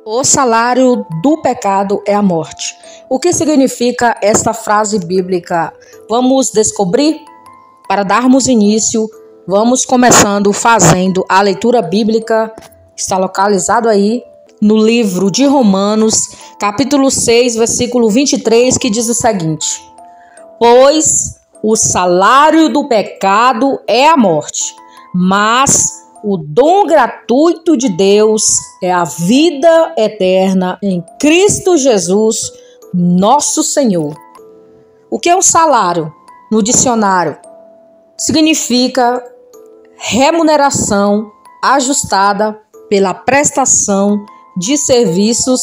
O salário do pecado é a morte. O que significa esta frase bíblica? Vamos descobrir? Para darmos início, vamos começando fazendo a leitura bíblica. Está localizado aí no livro de Romanos, capítulo 6, versículo 23, que diz o seguinte: Pois o salário do pecado é a morte, mas o dom gratuito de Deus é a vida eterna em Cristo Jesus, nosso Senhor. O que é um salário? No dicionário, significa remuneração ajustada pela prestação de serviços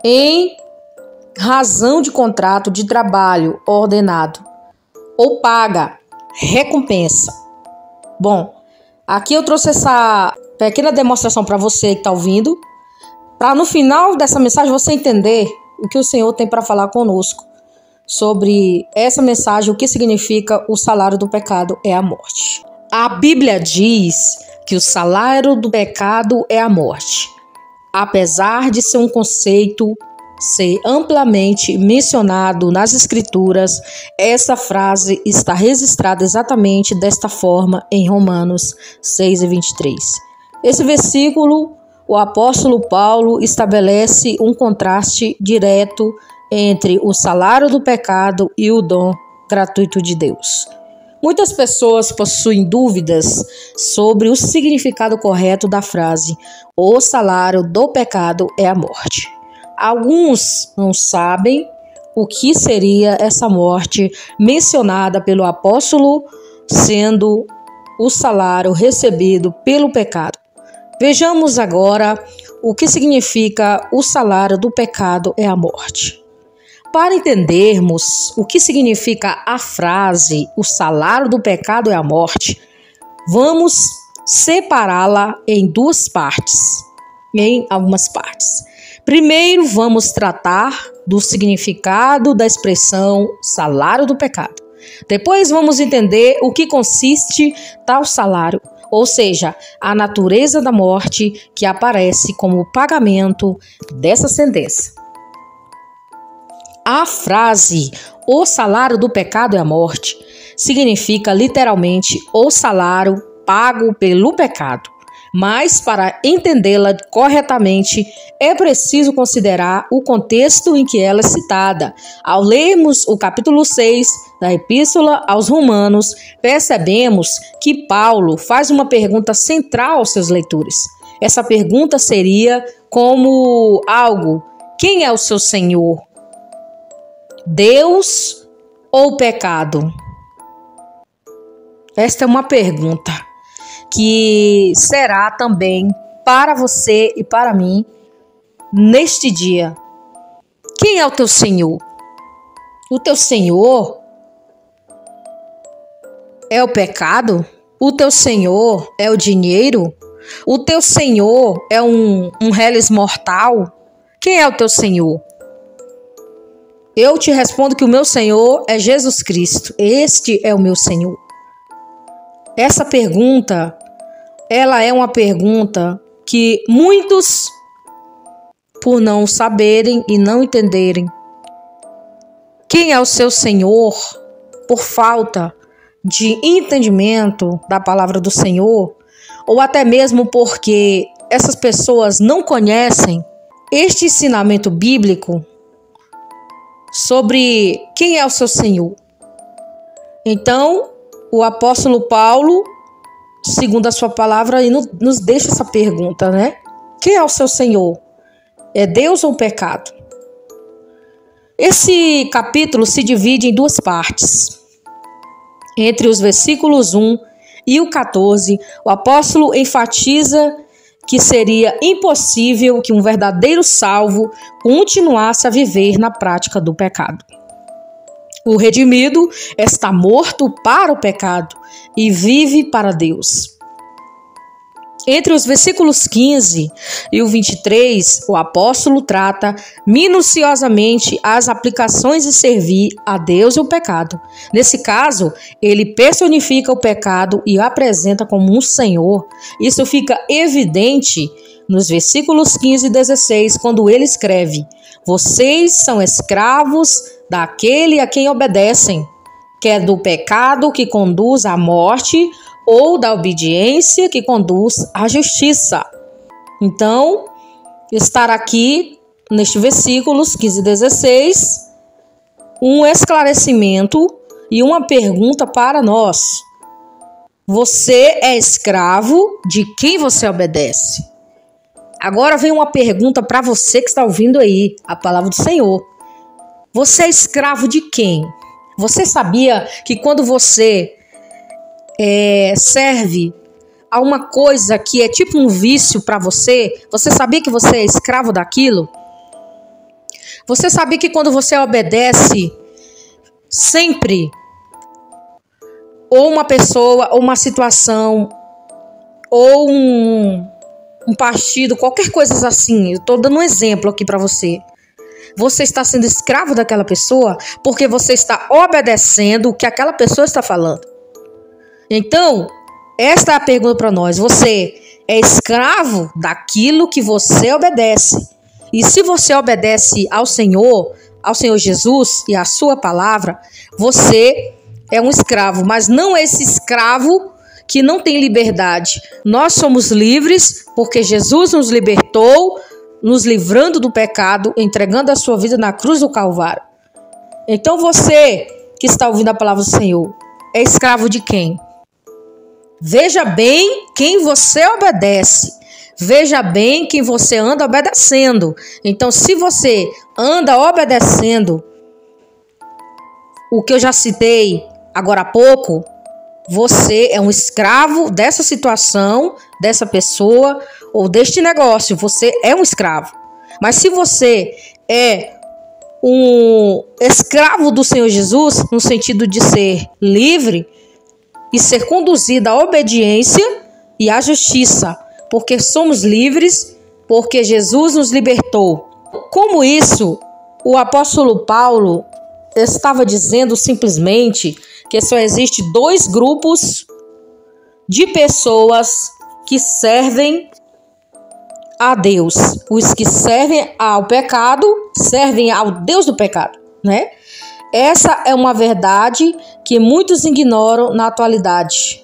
em razão de contrato de trabalho ordenado ou paga, recompensa. Bom, aqui eu trouxe essa pequena demonstração para você que está ouvindo, para no final dessa mensagem você entender o que o Senhor tem para falar conosco sobre essa mensagem, o que significa o salário do pecado é a morte. A Bíblia diz que o salário do pecado é a morte. Apesar de ser um conceito ser amplamente mencionado nas Escrituras, essa frase está registrada exatamente desta forma em Romanos 6:23. Esse versículo, o apóstolo Paulo estabelece um contraste direto entre o salário do pecado e o dom gratuito de Deus. Muitas pessoas possuem dúvidas sobre o significado correto da frase: o salário do pecado é a morte. Alguns não sabem o que seria essa morte mencionada pelo apóstolo, sendo o salário recebido pelo pecado. Vejamos agora o que significa o salário do pecado é a morte. Para entendermos o que significa a frase o salário do pecado é a morte, vamos separá-la em algumas partes. Primeiro, vamos tratar do significado da expressão salário do pecado. Depois, vamos entender o que consiste tal salário, ou seja, a natureza da morte que aparece como pagamento dessa sentença. A frase o salário do pecado é a morte significa literalmente o salário pago pelo pecado. Mas para entendê-la corretamente, é preciso considerar o contexto em que ela é citada. Ao lermos o capítulo 6 da Epístola aos Romanos, percebemos que Paulo faz uma pergunta central aos seus leitores. Essa pergunta seria como algo: quem é o seu Senhor? Deus ou o pecado? Esta é uma pergunta que será também para você e para mim neste dia. Quem é o teu Senhor? O teu Senhor é o pecado? O teu Senhor é o dinheiro? O teu Senhor é um reles mortal? Quem é o teu Senhor? Eu te respondo que o meu Senhor é Jesus Cristo. Este é o meu Senhor. Essa pergunta, ela é uma pergunta que muitos, por não saberem e não entenderem quem é o seu Senhor, por falta de entendimento da palavra do Senhor, ou até mesmo porque essas pessoas não conhecem este ensinamento bíblico sobre quem é o seu Senhor. Então, o apóstolo Paulo, segundo a sua palavra, nos deixa essa pergunta, né? Quem é o seu Senhor? É Deus ou o pecado? Esse capítulo se divide em duas partes. Entre os versículos 1 e o 14, o apóstolo enfatiza que seria impossível que um verdadeiro salvo continuasse a viver na prática do pecado. O redimido está morto para o pecado e vive para Deus. Entre os versículos 15 e o 23, o apóstolo trata minuciosamente as aplicações de servir a Deus e o pecado. Nesse caso, ele personifica o pecado e o apresenta como um senhor. Isso fica evidente nos versículos 15 e 16, quando ele escreve: vocês são escravos daquele a quem obedecem, quer do pecado que conduz à morte ou da obediência que conduz à justiça. Então, estar aqui neste versículos 15 e 16, um esclarecimento e uma pergunta para nós. Você é escravo de quem você obedece? Agora vem uma pergunta para você que está ouvindo aí a palavra do Senhor. Você é escravo de quem? Você sabia que quando você serve a uma coisa que é tipo um vício para você, você sabia que você é escravo daquilo? Você sabia que quando você obedece sempre, ou uma pessoa, ou uma situação, ou um partido, qualquer coisa assim, eu estou dando um exemplo aqui para você. Você está sendo escravo daquela pessoa porque você está obedecendo o que aquela pessoa está falando. Então, esta é a pergunta para nós. Você é escravo daquilo que você obedece. E se você obedece ao Senhor Jesus e à sua palavra, você é um escravo, mas não é esse escravo que não tem liberdade. Nós somos livres porque Jesus nos libertou, nos livrando do pecado, entregando a sua vida na cruz do Calvário. Então você que está ouvindo a palavra do Senhor, é escravo de quem? Veja bem quem você obedece. Veja bem quem você anda obedecendo. Então, se você anda obedecendo o que eu já citei agora há pouco, você é um escravo dessa situação, dessa pessoa ou deste negócio. Você é um escravo. Mas se você é um escravo do Senhor Jesus, no sentido de ser livre e ser conduzido à obediência e à justiça, porque somos livres, porque Jesus nos libertou. Como isso, o apóstolo Paulo estava dizendo simplesmente que só existe dois grupos de pessoas que servem a Deus. Os que servem ao pecado, servem ao Deus do pecado, né? Essa é uma verdade que muitos ignoram na atualidade.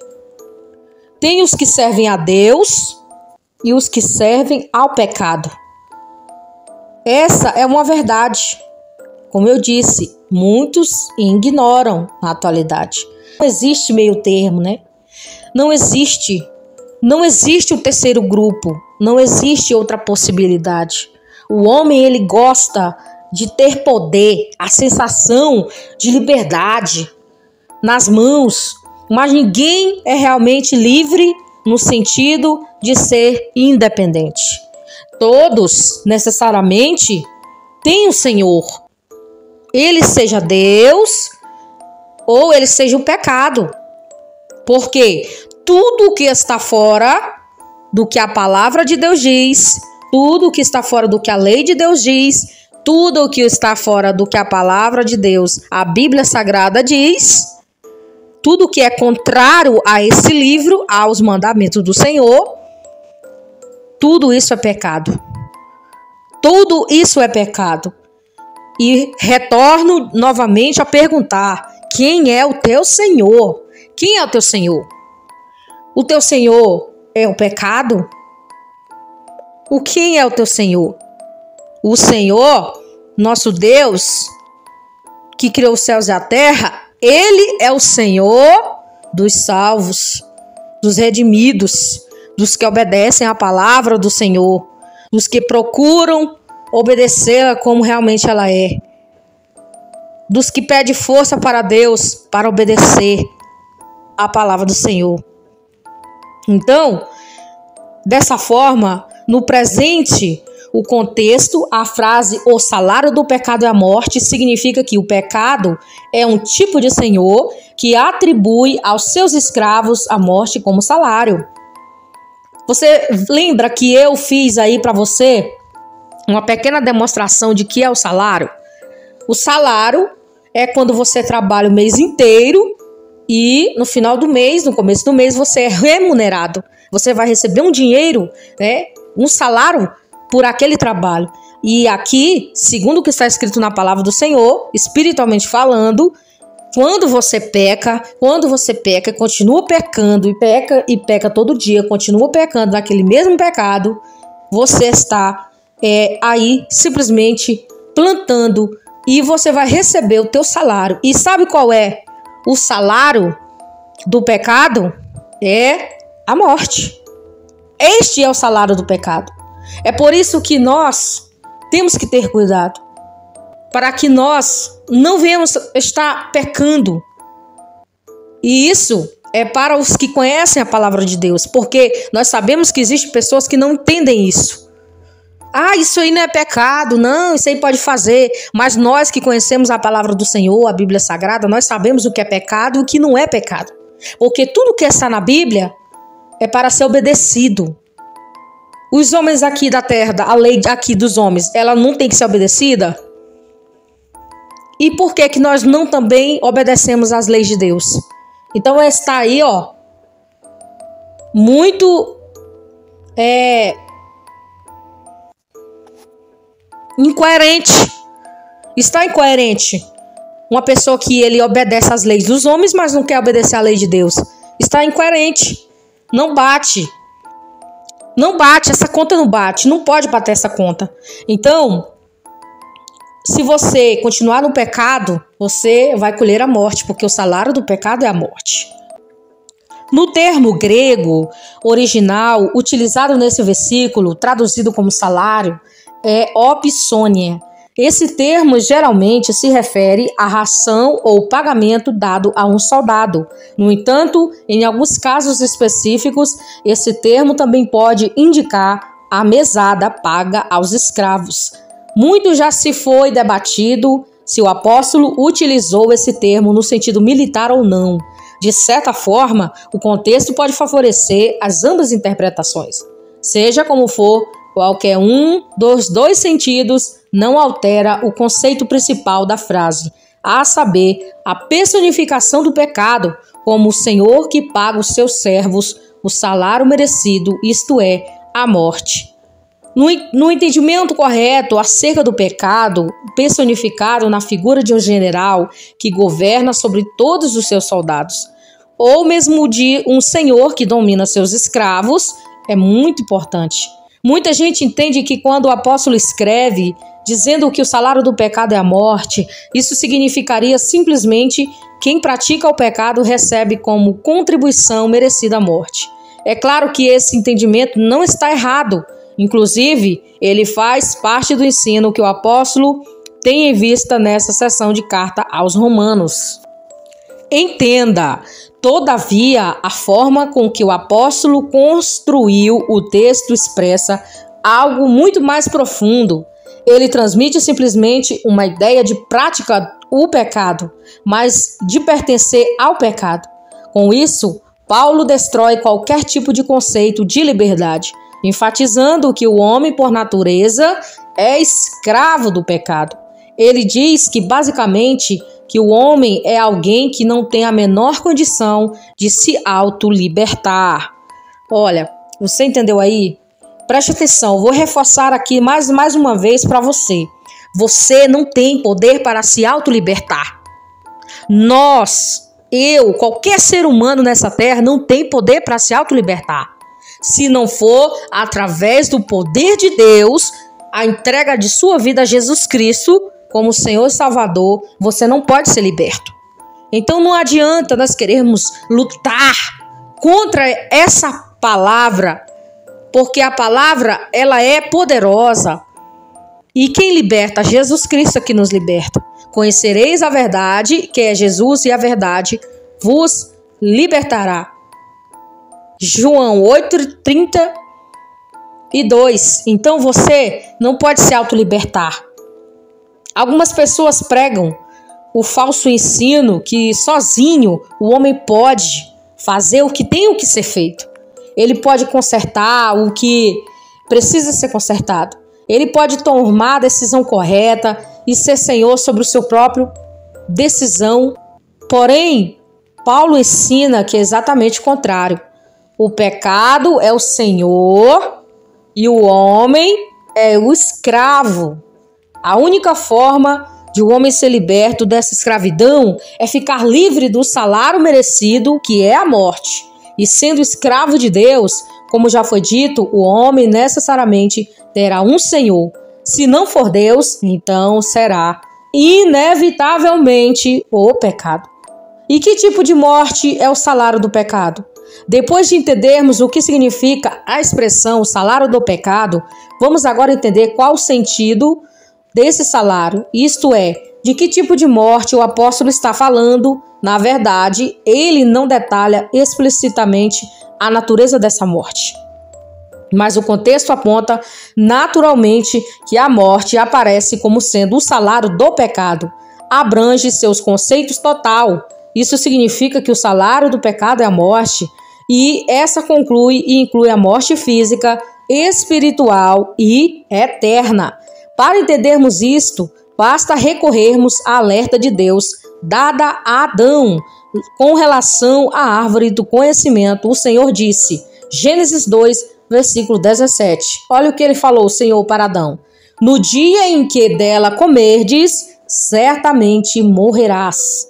Tem os que servem a Deus e os que servem ao pecado. Essa é uma verdade. Como eu disse, muitos ignoram na atualidade. Não existe meio termo, né? Não existe um terceiro grupo. Não existe outra possibilidade. O homem, ele gosta de ter poder, a sensação de liberdade nas mãos. Mas ninguém é realmente livre no sentido de ser independente. Todos, necessariamente, têm o Senhor. Ele seja Deus ou ele seja o pecado. Porque tudo o que está fora do que a palavra de Deus diz, tudo o que está fora do que a lei de Deus diz, tudo o que está fora do que a palavra de Deus, a Bíblia Sagrada diz, tudo que é contrário a esse livro, aos mandamentos do Senhor, tudo isso é pecado. Tudo isso é pecado. E retorno novamente a perguntar: quem é o teu Senhor? Quem é o teu Senhor? O teu Senhor é o pecado? Quem é o teu Senhor? O Senhor, nosso Deus, que criou os céus e a terra, Ele é o Senhor dos salvos, dos redimidos, dos que obedecem à palavra do Senhor, dos que procuram obedecê-la como realmente ela é, dos que pedem força para Deus para obedecer à palavra do Senhor. Então, dessa forma, no presente, o contexto, a frase "o salário do pecado é a morte" significa que o pecado é um tipo de senhor que atribui aos seus escravos a morte como salário. Você lembra que eu fiz aí para você uma pequena demonstração de que é o salário? O salário é quando você trabalha o mês inteiro e no final do mês, no começo do mês, você é remunerado. Você vai receber um dinheiro, né, um salário por aquele trabalho. E aqui, segundo o que está escrito na palavra do Senhor, espiritualmente falando, quando você peca e continua pecando e peca todo dia, continua pecando naquele mesmo pecado, você está aí simplesmente plantando e você vai receber o teu salário. E sabe qual é o salário do pecado? É a morte. Este é o salário do pecado. É por isso que nós temos que ter cuidado, para que nós não venhamos estar pecando. E isso é para os que conhecem a palavra de Deus, porque nós sabemos que existem pessoas que não entendem isso. Ah, isso aí não é pecado, não, isso aí pode fazer. Mas nós que conhecemos a palavra do Senhor, a Bíblia Sagrada, nós sabemos o que é pecado e o que não é pecado. Porque tudo que está na Bíblia é para ser obedecido. Os homens aqui da terra, a lei aqui dos homens, ela não tem que ser obedecida? E por que nós não também obedecemos às leis de Deus? Então está aí, muito incoerente. Está incoerente. Uma pessoa que ele obedece às leis dos homens, mas não quer obedecer à lei de Deus. Está incoerente. Não bate. Não bate, essa conta não bate. Não pode bater essa conta. Então, se você continuar no pecado, você vai colher a morte, porque o salário do pecado é a morte. No termo grego original, utilizado nesse versículo, traduzido como salário, é opsonia. Esse termo geralmente se refere à ração ou pagamento dado a um soldado. No entanto, em alguns casos específicos, esse termo também pode indicar a mesada paga aos escravos. Muito já se foi debatido se o apóstolo utilizou esse termo no sentido militar ou não. De certa forma, o contexto pode favorecer as ambas interpretações. Seja como for, qualquer um dos dois sentidos não altera o conceito principal da frase, a saber, a personificação do pecado como o Senhor que paga os seus servos o salário merecido, isto é, a morte. No entendimento correto acerca do pecado, personificado na figura de um general que governa sobre todos os seus soldados, ou mesmo de um senhor que domina seus escravos, é muito importante. Muita gente entende que quando o apóstolo escreve dizendo que o salário do pecado é a morte, isso significaria simplesmente quem pratica o pecado recebe como contribuição merecida a morte. É claro que esse entendimento não está errado. Inclusive, ele faz parte do ensino que o apóstolo tem em vista nessa seção de carta aos Romanos. Entenda, todavia, a forma com que o apóstolo construiu o texto expressa algo muito mais profundo. Ele transmite simplesmente uma ideia de praticar o pecado, mas de pertencer ao pecado. Com isso, Paulo destrói qualquer tipo de conceito de liberdade, enfatizando que o homem, por natureza, é escravo do pecado. Ele diz que, basicamente, que o homem é alguém que não tem a menor condição de se autolibertar. Olha, você entendeu aí? Preste atenção, vou reforçar aqui mais uma vez para você. Você não tem poder para se autolibertar. Qualquer ser humano nessa terra não tem poder para se autolibertar. Se não for através do poder de Deus, a entrega de sua vida a Jesus Cristo como Senhor e Salvador, você não pode ser liberto. Então não adianta nós querermos lutar contra essa palavra, porque a palavra ela é poderosa. E quem liberta? Jesus Cristo que nos liberta. Conhecereis a verdade, que é Jesus, e a verdade vos libertará. João 8:32. Então você não pode se autolibertar. Algumas pessoas pregam o falso ensino que sozinho o homem pode fazer o que tem que ser feito. Ele pode consertar o que precisa ser consertado. Ele pode tomar a decisão correta e ser senhor sobre o seu próprio decisão. Porém, Paulo ensina que é exatamente o contrário. O pecado é o senhor e o homem é o escravo. A única forma de o homem ser liberto dessa escravidão é ficar livre do salário merecido, que é a morte. E sendo escravo de Deus, como já foi dito, o homem necessariamente terá um senhor. Se não for Deus, então será inevitavelmente o pecado. E que tipo de morte é o salário do pecado? Depois de entendermos o que significa a expressão salário do pecado, vamos agora entender qual o sentido desse salário, isto é, de que tipo de morte o apóstolo está falando. Na verdade, ele não detalha explicitamente a natureza dessa morte. Mas o contexto aponta naturalmente que a morte aparece como sendo o salário do pecado, abrange seus conceitos total. Isso significa que o salário do pecado é a morte, e essa conclui e inclui a morte física, espiritual e eterna. Para entendermos isto, basta recorrermos à alerta de Deus dada a Adão com relação à árvore do conhecimento. O Senhor disse, Gênesis 2, versículo 17. Olha o que ele falou, o Senhor, para Adão. No dia em que dela comerdes, certamente morrerás.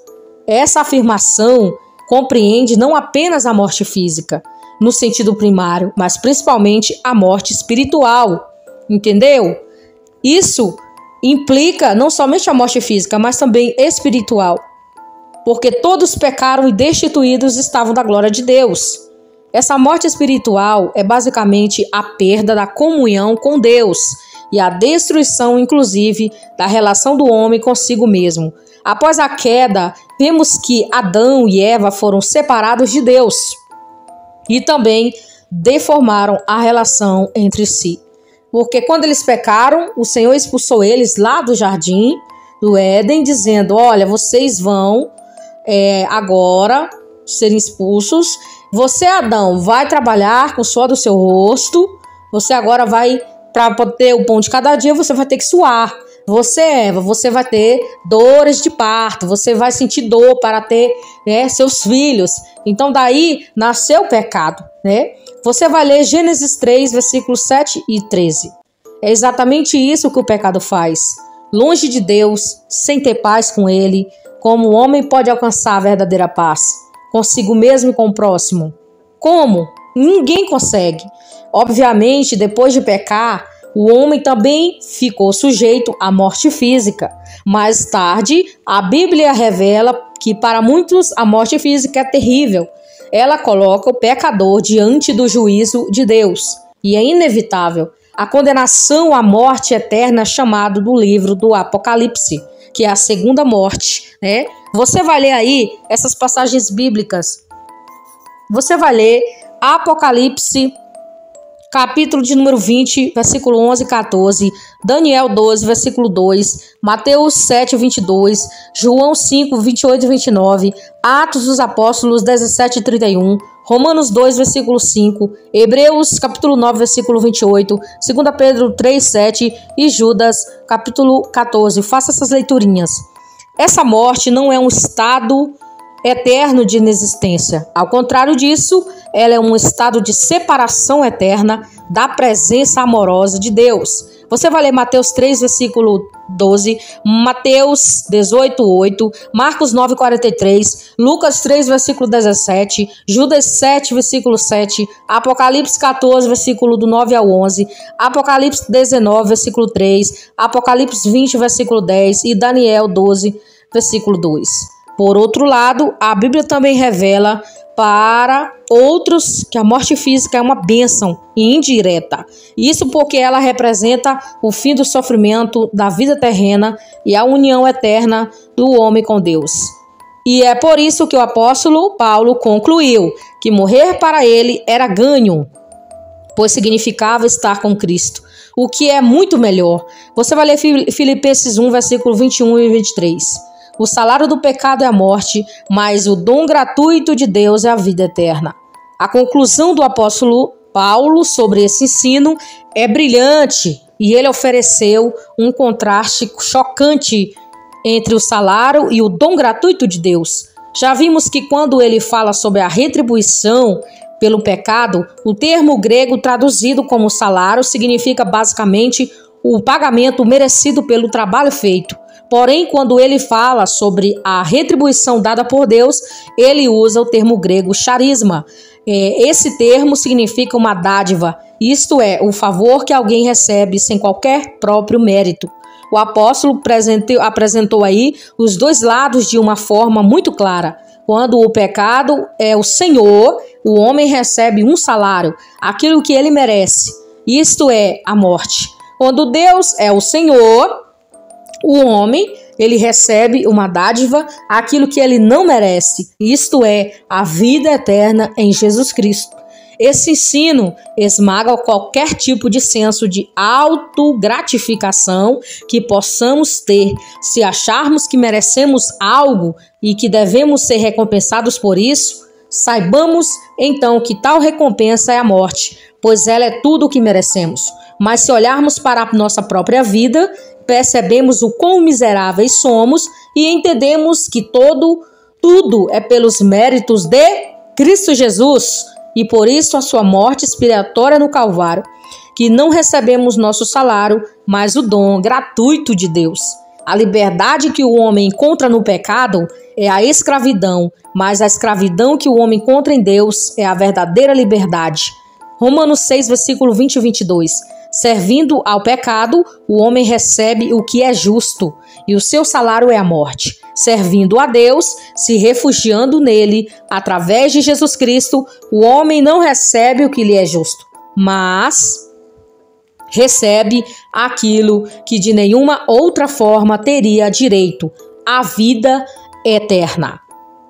Essa afirmação compreende não apenas a morte física, no sentido primário, mas principalmente a morte espiritual. Entendeu? Isso implica não somente a morte física, mas também espiritual. Porque todos pecaram e destituídos estavam da glória de Deus. Essa morte espiritual é basicamente a perda da comunhão com Deus e a destruição, inclusive, da relação do homem consigo mesmo. Após a queda, vemos que Adão e Eva foram separados de Deus e também deformaram a relação entre si. Porque quando eles pecaram, o Senhor expulsou eles lá do jardim do Éden, dizendo, olha, vocês vão agora serem expulsos. Você, Adão, vai trabalhar com o suor do seu rosto. Você agora vai, para ter o pão de cada dia, você vai ter que suar. Você, Eva, você vai ter dores de parto. Você vai sentir dor para ter seus filhos. Então daí nasceu o pecado, né? Você vai ler Gênesis 3, versículos 7 e 13. É exatamente isso que o pecado faz. Longe de Deus, sem ter paz com Ele, como o homem pode alcançar a verdadeira paz? Consigo mesmo e com o próximo? Como? Ninguém consegue. Obviamente, depois de pecar, o homem também ficou sujeito à morte física. Mais tarde, a Bíblia revela que para muitos a morte física é terrível. Ela coloca o pecador diante do juízo de Deus. E é inevitável a condenação à morte eterna, chamado do livro do Apocalipse, que é a segunda morte, né? Você vai ler aí essas passagens bíblicas. Você vai ler Apocalipse, capítulo de número 20, versículo 11 e 14, Daniel 12, versículo 2, Mateus 7, 22, João 5, 28 e 29, Atos dos Apóstolos 17 e 31, Romanos 2, versículo 5, Hebreus capítulo 9, versículo 28, 2 Pedro 3, 7 e Judas capítulo 14. Faça essas leiturinhas. Essa morte não é um estado eterno de inexistência. Ao contrário disso, ela é um estado de separação eterna da presença amorosa de Deus. Você vai ler Mateus 3, versículo 12, Mateus 18, 8, Marcos 9, 43, Lucas 3, versículo 17, Judas 7, versículo 7, Apocalipse 14, versículo do 9 ao 11, Apocalipse 19, versículo 3, Apocalipse 20, versículo 10 e Daniel 12, versículo 2. Por outro lado, a Bíblia também revela para outros que a morte física é uma bênção indireta. Isso porque ela representa o fim do sofrimento da vida terrena e a união eterna do homem com Deus. E é por isso que o apóstolo Paulo concluiu que morrer para ele era ganho, pois significava estar com Cristo, o que é muito melhor. Você vai ler Filipenses 1, versículo 21 e 23. O salário do pecado é a morte, mas o dom gratuito de Deus é a vida eterna. A conclusão do apóstolo Paulo sobre esse ensino é brilhante e ele ofereceu um contraste chocante entre o salário e o dom gratuito de Deus. Já vimos que quando ele fala sobre a retribuição pelo pecado, o termo grego traduzido como salário significa basicamente o pagamento merecido pelo trabalho feito. Porém, quando ele fala sobre a retribuição dada por Deus, ele usa o termo grego charisma. Esse termo significa uma dádiva, isto é, o favor que alguém recebe sem qualquer próprio mérito. O apóstolo apresentou aí os dois lados de uma forma muito clara. Quando o pecado é o Senhor, o homem recebe um salário, aquilo que ele merece, isto é, a morte. Quando Deus é o Senhor, o homem, ele recebe uma dádiva, aquilo que ele não merece, isto é, a vida eterna em Jesus Cristo. Esse ensino esmaga qualquer tipo de senso de autogratificação que possamos ter. Se acharmos que merecemos algo e que devemos ser recompensados por isso, saibamos então que tal recompensa é a morte, pois ela é tudo o que merecemos. Mas se olharmos para a nossa própria vida, percebemos o quão miseráveis somos e entendemos que tudo é pelos méritos de Cristo Jesus e por isso a sua morte expiatória no Calvário, que não recebemos nosso salário, mas o dom gratuito de Deus. A liberdade que o homem encontra no pecado é a escravidão, mas a escravidão que o homem encontra em Deus é a verdadeira liberdade. Romanos 6, versículo 20 e 22. Servindo ao pecado, o homem recebe o que é justo, e o seu salário é a morte. Servindo a Deus, se refugiando nele, através de Jesus Cristo, o homem não recebe o que lhe é justo, mas recebe aquilo que de nenhuma outra forma teria direito, a vida eterna.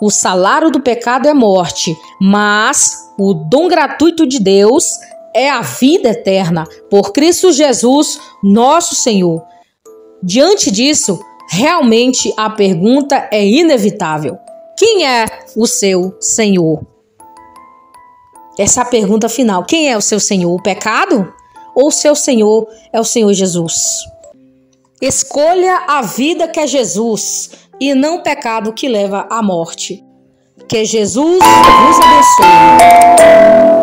O salário do pecado é morte, mas o dom gratuito de Deus é a vida eterna, por Cristo Jesus, nosso Senhor. Diante disso, realmente a pergunta é inevitável. Quem é o seu Senhor? Essa é a pergunta final. Quem é o seu Senhor? O pecado? Ou o seu Senhor é o Senhor Jesus? Escolha a vida que é Jesus e não o pecado que leva à morte. Que Jesus vos abençoe.